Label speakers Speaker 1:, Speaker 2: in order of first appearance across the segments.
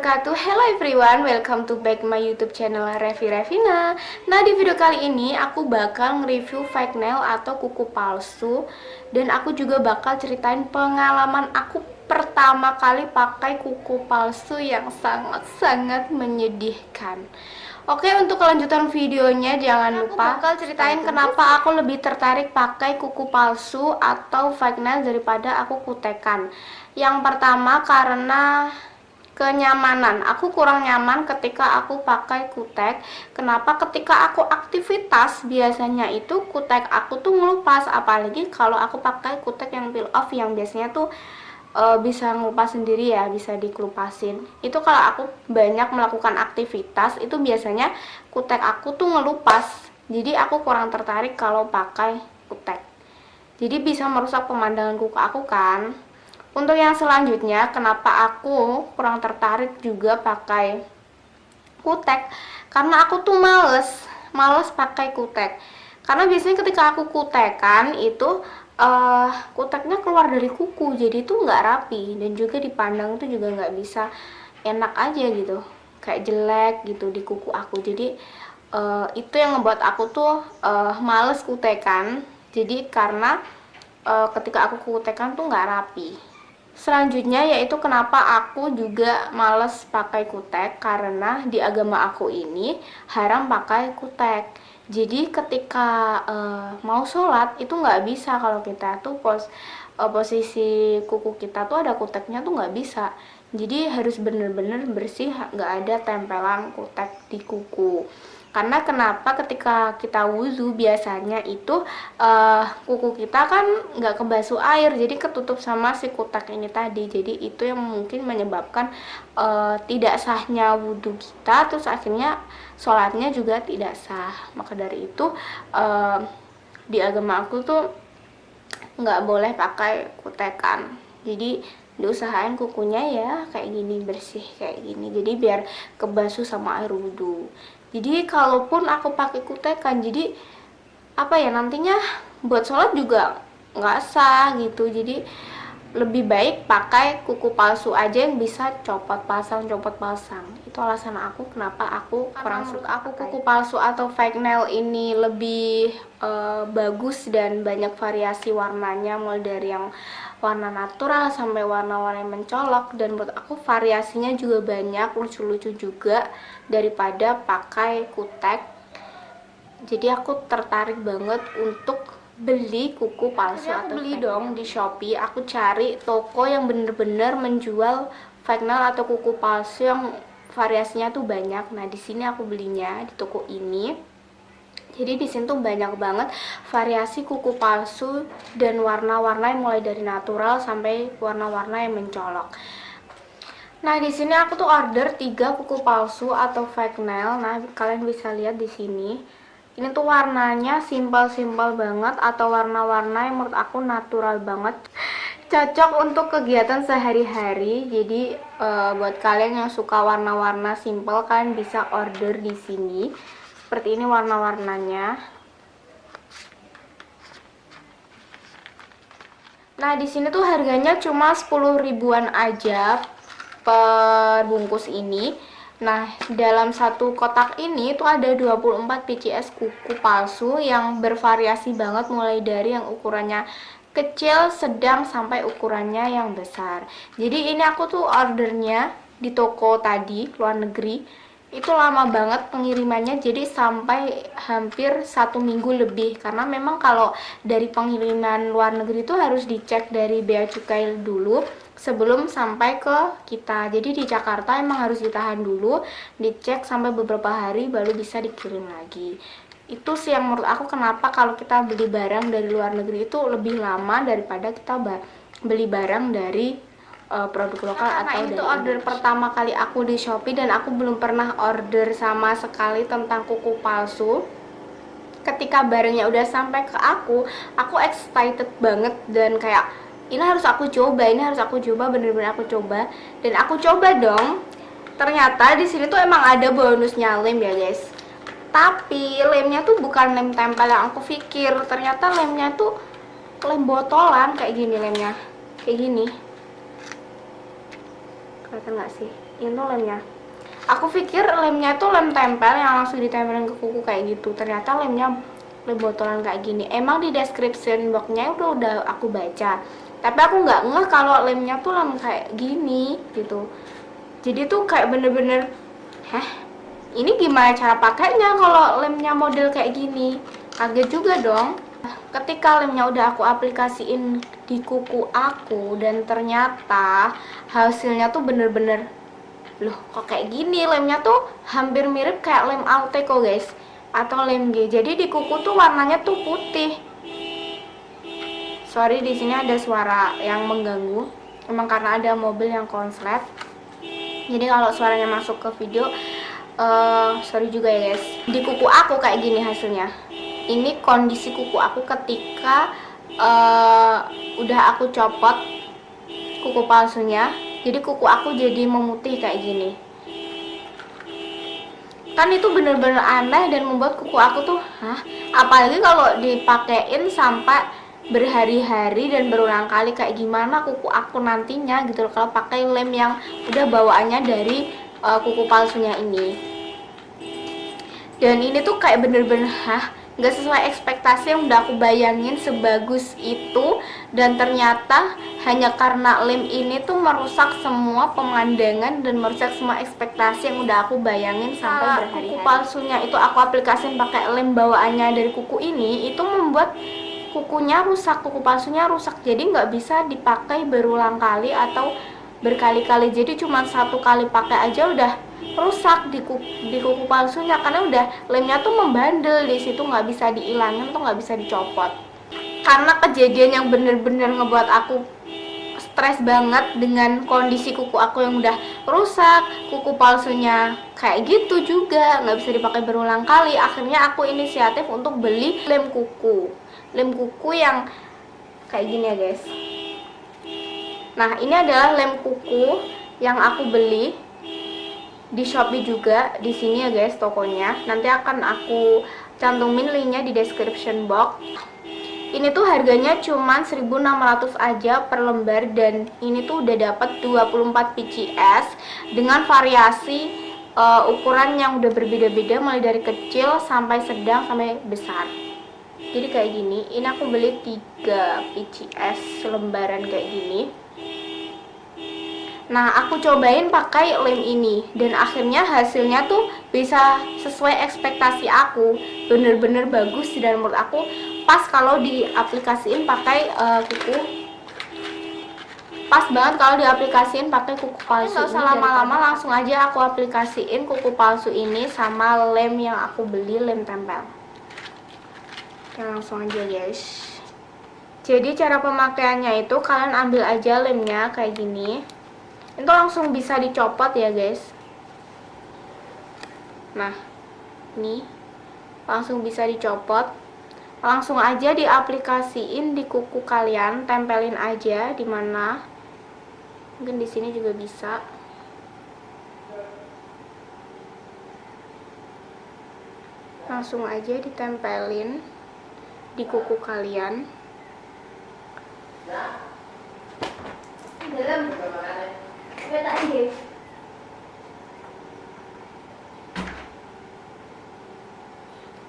Speaker 1: wabarakatuh. Hello everyone, welcome to back my YouTube channel Revi Revina. Nah, di video kali ini aku bakal nge-review fake nail atau kuku palsu, dan aku juga bakal ceritain pengalaman aku pertama kali pakai kuku palsu yang sangat-sangat menyedihkan. Oke, untuk kelanjutan videonya jangan lupa bakal ceritain kenapa aku lebih tertarik pakai kuku palsu atau fake nail daripada aku kutekan. Yang pertama karena kenyamanan. Aku kurang nyaman ketika aku pakai kutek. Kenapa? Ketika aku aktivitas biasanya itu kutek aku tuh ngelupas, apalagi kalau aku pakai kutek yang peel off yang biasanya tuh bisa ngelupas sendiri ya, bisa dikelupasin. Itu kalau aku banyak melakukan aktivitas itu biasanya kutek aku tuh ngelupas. Jadi aku kurang tertarik kalau pakai kutek. Jadi bisa merusak pemandangan kuku aku kan. Untuk yang selanjutnya, kenapa aku kurang tertarik juga pakai kutek? Karena aku tuh males pakai kutek. Karena biasanya ketika aku kutekan itu kuteknya keluar dari kuku, jadi itu nggak rapi dan juga dipandang itu juga nggak bisa enak aja gitu, kayak jelek gitu di kuku aku. Jadi itu yang ngebuat aku tuh males kutekan. Jadi karena ketika aku kutekan tuh nggak rapi. Selanjutnya yaitu kenapa aku juga males pakai kutek, karena di agama aku ini haram pakai kutek. Jadi ketika mau sholat itu nggak bisa kalau kita tuh posisi kuku kita tuh ada kuteknya tuh nggak bisa. Jadi harus bener-bener bersih, nggak ada tempelan kutek di kuku. Karena kenapa ketika kita wudhu biasanya itu kuku kita kan nggak kebasuh air, jadi ketutup sama si kutek ini tadi. Jadi itu yang mungkin menyebabkan tidak sahnya wudhu kita, terus akhirnya sholatnya juga tidak sah. Maka dari itu di agama aku tuh nggak boleh pakai kutekan. Jadi diusahain kukunya ya kayak gini, bersih kayak gini, jadi biar kebasuh sama air wudhu. Jadi kalaupun aku pakai kutekan, jadi apa ya, nantinya buat sholat juga nggak sah gitu. Jadi lebih baik pakai kuku palsu aja yang bisa copot pasang. Itu alasan aku kenapa aku kurang suka. Aku kuku palsu atau fake nail ini lebih bagus dan banyak variasi warnanya, mulai dari yang warna natural sampai warna-warna yang mencolok, dan menurut aku variasinya juga banyak, lucu-lucu juga daripada pakai kutek. Jadi aku tertarik banget untuk beli kuku palsu. Jadi aku beli dong di Shopee. Aku cari toko yang bener-bener menjual fake nail atau kuku palsu yang variasinya tuh banyak. Nah, di sini aku belinya di toko ini. Jadi di sini tuh banyak banget variasi kuku palsu dan warna-warna yang mulai dari natural sampai warna-warna yang mencolok. Nah, di sini aku tuh order 3 kuku palsu atau fake nail. Nah, kalian bisa lihat di sini. Ini tuh warnanya simpel-simpel banget atau warna-warna yang menurut aku natural banget. Cocok untuk kegiatan sehari-hari. Jadi buat kalian yang suka warna-warna simpel, kalian bisa order di sini. Seperti ini warna-warnanya. Nah, di sini tuh harganya cuma 10 ribuan aja per bungkus ini. Nah, dalam satu kotak ini tuh ada 24 pcs kuku palsu yang bervariasi banget, mulai dari yang ukurannya kecil, sedang, sampai ukurannya yang besar. Jadi ini aku tuh ordernya di toko tadi, luar negeri. Itu lama banget pengirimannya, jadi sampai hampir 1 minggu lebih. Karena memang kalau dari pengiriman luar negeri itu harus dicek dari bea cukai dulu sebelum sampai ke kita. Jadi di Jakarta emang harus ditahan dulu, dicek sampai beberapa hari baru bisa dikirim lagi. Itu sih yang menurut aku kenapa kalau kita beli barang dari luar negeri itu lebih lama daripada kita beli barang dari produk lokal atau dari order pertama kali aku di Shopee, dan aku belum pernah order sama sekali tentang kuku palsu. Ketika barangnya udah sampai ke aku excited banget dan kayak ini harus aku coba, bener-bener aku coba, dan aku coba dong. Ternyata di sini tuh emang ada bonusnya lem ya guys. Tapi lemnya tuh bukan lem tempel yang aku pikir. Ternyata lemnya tuh lem botolan kayak gini, lemnya kayak gini. Kelihatan nggak sih? Ini tuh lemnya. Aku pikir lemnya itu lem tempel yang langsung ditempelin ke kuku kayak gitu. Ternyata lemnya lem botolan kayak gini. Emang di description boxnya udah aku baca. Tapi aku nggak ngeh kalau lemnya tuh lem kayak gini gitu. Jadi tuh kayak bener-bener, ini gimana cara pakainya kalau lemnya model kayak gini? Kaget juga dong. Ketika lemnya udah aku aplikasiin di kuku aku dan ternyata hasilnya tuh bener-bener, loh kok kayak gini, lemnya tuh hampir mirip kayak lem Alteco guys, atau lem G. Jadi di kuku tuh warnanya tuh putih. Sorry, di sini ada suara yang mengganggu. Emang karena ada mobil yang konslet. Jadi kalau suaranya masuk ke video, sorry juga ya guys. Di kuku aku kayak gini hasilnya. Ini kondisi kuku aku ketika udah aku copot kuku palsunya. Jadi kuku aku jadi memutih kayak gini. Kan itu bener-bener aneh dan membuat kuku aku tuh, apalagi kalau dipakein sampai berhari-hari dan berulang kali, kayak gimana kuku aku nantinya gitu loh kalau pakai lem yang udah bawaannya dari kuku palsunya ini. Dan ini tuh kayak bener-bener nggak sesuai ekspektasi yang udah aku bayangin sebagus itu, dan ternyata hanya karena lem ini tuh merusak semua pemandangan dan merusak semua ekspektasi yang udah aku bayangin sampai berhari-hari. Kuku palsunya itu aku aplikasiin pakai lem bawaannya dari kuku ini, itu membuat kukunya rusak, kuku palsunya rusak, jadi nggak bisa dipakai berulang kali atau berkali-kali. Jadi cuma satu kali pakai aja udah rusak di kuku palsunya karena udah lemnya tuh membandel di situ, nggak bisa dihilangin tuh, nggak bisa dicopot. Karena kejadian yang bener-bener ngebuat aku stres banget dengan kondisi kuku aku yang udah rusak, kuku palsunya kayak gitu juga nggak bisa dipakai berulang kali. Akhirnya aku inisiatif untuk beli lem kuku yang kayak gini ya guys. Nah, ini adalah lem kuku yang aku beli di Shopee juga. Di sini ya guys tokonya. Nanti akan aku cantumin linknya di description box. Ini tuh harganya cuman 1.600 aja per lembar, dan ini tuh udah dapat 24 PCS dengan variasi ukuran yang udah berbeda-beda, mulai dari kecil sampai sedang sampai besar. Jadi kayak gini. Ini aku beli 3 PCS lembaran kayak gini. Nah, aku cobain pakai lem ini dan akhirnya hasilnya tuh bisa sesuai ekspektasi aku, bener-bener bagus dan menurut aku pas kalau diaplikasiin pakai kuku. Pas banget kalau diaplikasiin pakai kuku palsu. Nggak usah lama-lama, langsung aja aku aplikasiin kuku palsu ini sama lem yang aku beli, lem tempel. Oke, langsung aja guys. Jadi cara pemakaiannya itu kalian ambil aja lemnya kayak gini. Itu langsung bisa dicopot ya guys. Nah, ini langsung bisa dicopot. Langsung aja diaplikasiin di kuku kalian, tempelin aja di mana. Mungkin di sini juga bisa. Langsung aja ditempelin di kuku kalian. Dalam.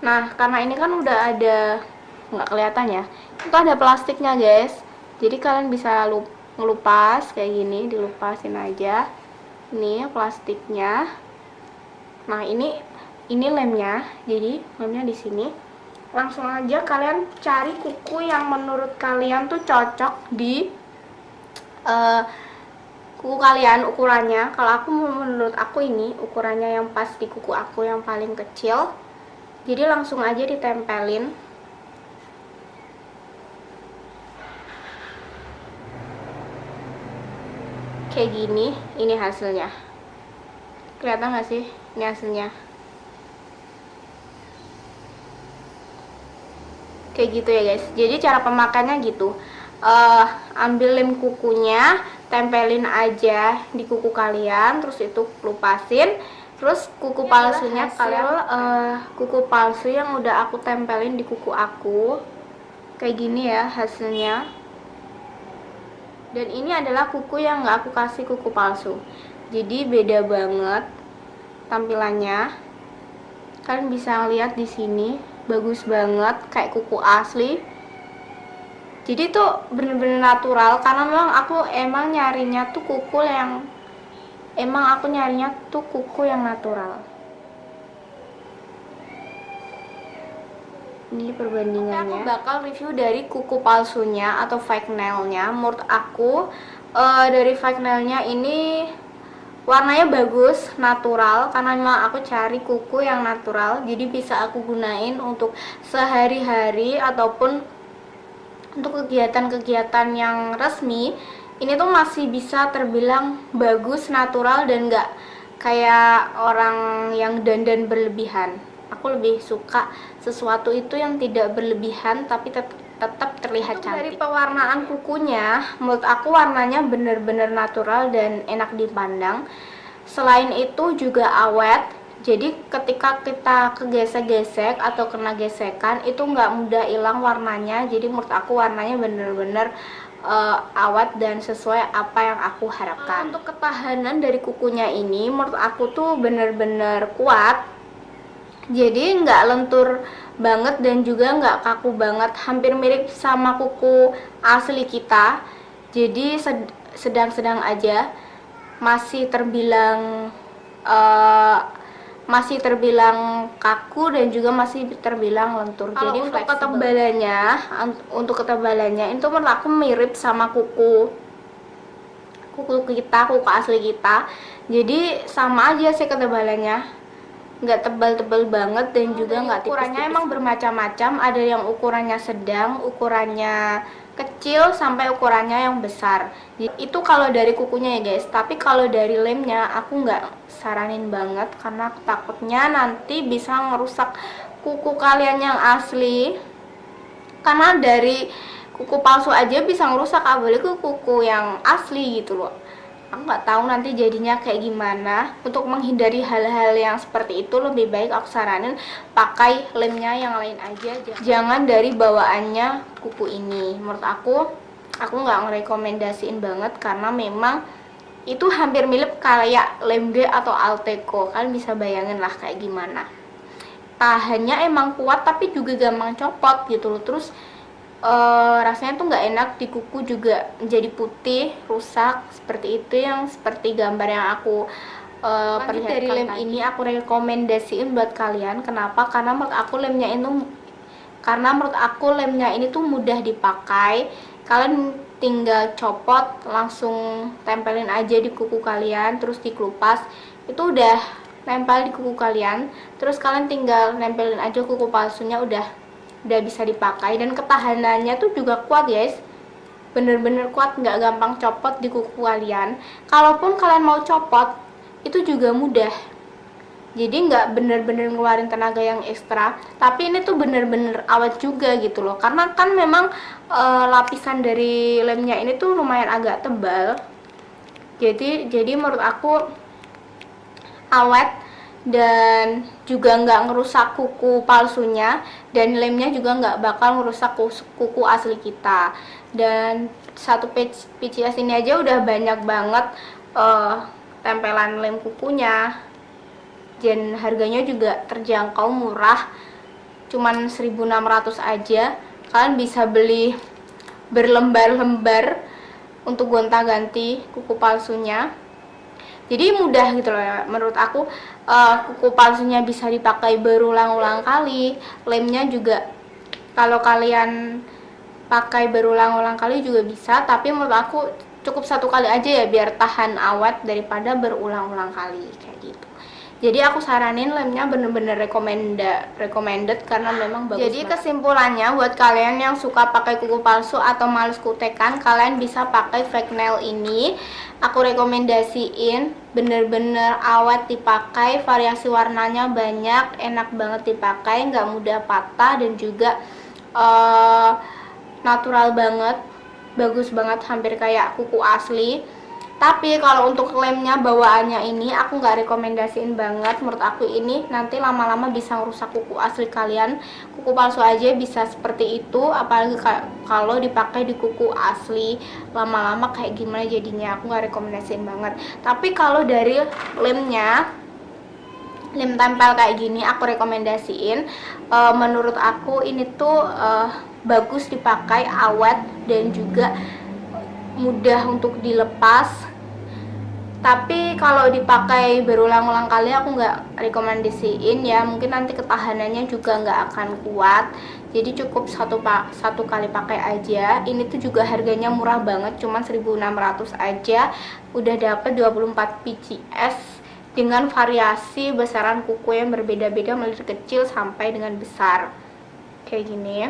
Speaker 1: Nah, karena ini kan udah ada, nggak kelihatan ya, itu ada plastiknya guys. Jadi kalian bisa ngelupas kayak gini, dilupasin aja. Ini plastiknya. Nah, ini lemnya. Jadi lemnya di sini. Langsung aja kalian cari kuku yang menurut kalian tuh cocok di kuku kalian ukurannya. Kalau aku, menurut aku ini ukurannya yang pas di kuku aku yang paling kecil. Jadi langsung aja ditempelin. Kayak gini, ini hasilnya. Kelihatan gak sih? Ini hasilnya. Kayak gitu ya guys. Jadi cara pemakaiannya gitu. Ambil lem kukunya, tempelin aja di kuku kalian, terus itu lupasin. Terus kuku palsunya kalian kuku palsu yang udah aku tempelin di kuku aku kayak gini ya hasilnya. Dan ini adalah kuku yang nggak aku kasih kuku palsu. Jadi beda banget tampilannya. Kalian bisa lihat di sini, bagus banget kayak kuku asli. Jadi tuh bener-bener natural, karena memang aku emang nyarinya tuh kuku yang natural. Ini perbandingannya. Aku bakal review dari kuku palsunya atau fake nailnya. Menurut aku dari fake nailnya ini warnanya bagus, natural, karena memang aku cari kuku yang natural, jadi bisa aku gunain untuk sehari-hari ataupun untuk kegiatan-kegiatan yang resmi. Ini tuh masih bisa terbilang bagus, natural, dan nggak kayak orang yang dandan berlebihan. Aku lebih suka sesuatu itu yang tidak berlebihan tapi tetap terlihat cantik. Dari pewarnaan kukunya, menurut aku warnanya bener-bener natural dan enak dipandang. Selain itu juga awet, jadi ketika kita kegesek-gesek atau kena gesekan itu nggak mudah hilang warnanya. Jadi menurut aku warnanya bener-bener awet dan sesuai apa yang aku harapkan. Untuk ketahanan dari kukunya ini menurut aku tuh bener-bener kuat, jadi nggak lentur banget dan juga nggak kaku banget, hampir mirip sama kuku asli kita. Jadi sedang-sedang aja, masih terbilang kaku dan juga masih terbilang lentur. Kalau jadi untuk ketebalannya itu menurut aku mirip sama kuku asli kita. Jadi sama aja sih ketebalannya, nggak tebal-tebal banget dan juga nggak tipis. Ukurannya emang bermacam-macam, ada yang ukurannya sedang, ukurannya kecil, sampai ukurannya yang besar. Itu kalau dari kukunya ya guys, tapi kalau dari lemnya aku nggak saranin banget, karena takutnya nanti bisa ngerusak kuku kalian yang asli. Karena dari kuku palsu aja bisa ngerusak, apalagi kuku yang asli gitu loh. Aku nggak tahu nanti jadinya kayak gimana. Untuk menghindari hal-hal yang seperti itu, lebih baik aku saranin pakai lemnya yang lain aja, jangan dari bawaannya kuku ini. Menurut aku nggak ngerekomendasiin banget, karena memang itu hampir mirip kayak lem G atau Alteco. Kalian bisa bayangin lah kayak gimana. Tahannya emang kuat tapi juga gampang copot gitu loh. Terus rasanya tuh nggak enak di kuku, juga menjadi putih, rusak seperti itu, yang seperti gambar yang aku perlihatkan dari lem tadi. Ini aku rekomendasiin buat kalian. Kenapa? Karena menurut aku lemnya ini tuh mudah dipakai. Kalian tinggal copot, langsung tempelin aja di kuku kalian, terus dikelupas, itu udah nempel di kuku kalian. Terus kalian tinggal nempelin aja kuku palsunya, udah bisa dipakai. Dan ketahanannya tuh juga kuat guys, bener-bener kuat, nggak gampang copot di kuku kalian. Kalaupun kalian mau copot itu juga mudah, jadi nggak bener-bener ngeluarin tenaga yang ekstra, tapi ini tuh bener-bener awet juga gitu loh. Karena kan memang lapisan dari lemnya ini tuh lumayan agak tebal, jadi menurut aku awet dan juga nggak ngerusak kuku palsunya, dan lemnya juga nggak bakal ngerusak kuku asli kita. Dan satu PCS ini aja udah banyak banget tempelan lem kukunya, dan harganya juga terjangkau, murah, cuman 1.600 aja. Kalian bisa beli berlembar-lembar untuk gonta-ganti kuku palsunya. Jadi mudah gitu loh ya. Menurut aku kuku palsunya bisa dipakai berulang-ulang kali. Lemnya juga kalau kalian pakai berulang-ulang kali juga bisa, tapi menurut aku cukup satu kali aja ya, biar tahan awet daripada berulang-ulang kali kayak gitu. Jadi aku saranin lemnya bener-bener recommended karena memang bagus. Jadi kesimpulannya, buat kalian yang suka pakai kuku palsu atau males kutekan, kalian bisa pakai fake nail ini. Aku rekomendasiin, bener-bener awet dipakai, variasi warnanya banyak, enak banget dipakai, nggak mudah patah, dan juga natural banget, bagus banget, hampir kayak kuku asli. Tapi kalau untuk lemnya bawaannya ini aku nggak rekomendasiin banget. Menurut aku ini nanti lama-lama bisa merusak kuku asli kalian. Kuku palsu aja bisa seperti itu, apalagi kalau dipakai di kuku asli, lama-lama kayak gimana jadinya. Aku nggak rekomendasiin banget. Tapi kalau dari lemnya, lem tempel kayak gini aku rekomendasiin. Menurut aku ini tuh bagus dipakai, awet dan juga mudah untuk dilepas. Tapi kalau dipakai berulang-ulang kali aku nggak rekomendasiin ya, mungkin nanti ketahanannya juga nggak akan kuat. Jadi cukup satu kali pakai aja. Ini tuh juga harganya murah banget, cuma 1.600 aja udah dapet 24 pcs dengan variasi besaran kuku yang berbeda-beda, mulai dari kecil sampai dengan besar kayak gini.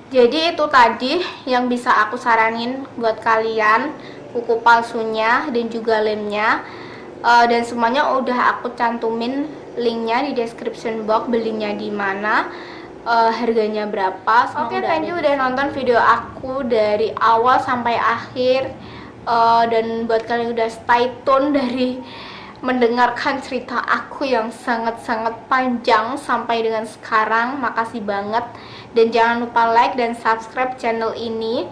Speaker 1: Jadi itu tadi yang bisa aku saranin buat kalian, kuku palsunya dan juga lemnya. Dan semuanya udah aku cantumin linknya di description box, belinya di mana, harganya berapa. Oke, thank you udah nonton video aku dari awal sampai akhir. Dan buat kalian udah stay tune dari mendengarkan cerita aku yang sangat-sangat panjang sampai dengan sekarang, makasih banget. Dan jangan lupa like dan subscribe channel ini,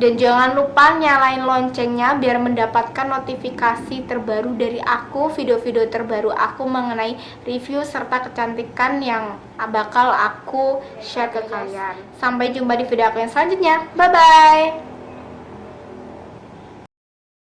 Speaker 1: dan jangan lupa nyalain loncengnya biar mendapatkan notifikasi terbaru dari aku, video-video terbaru aku mengenai review serta kecantikan yang bakal aku share ke kalian. Sampai jumpa di video aku yang selanjutnya, bye bye.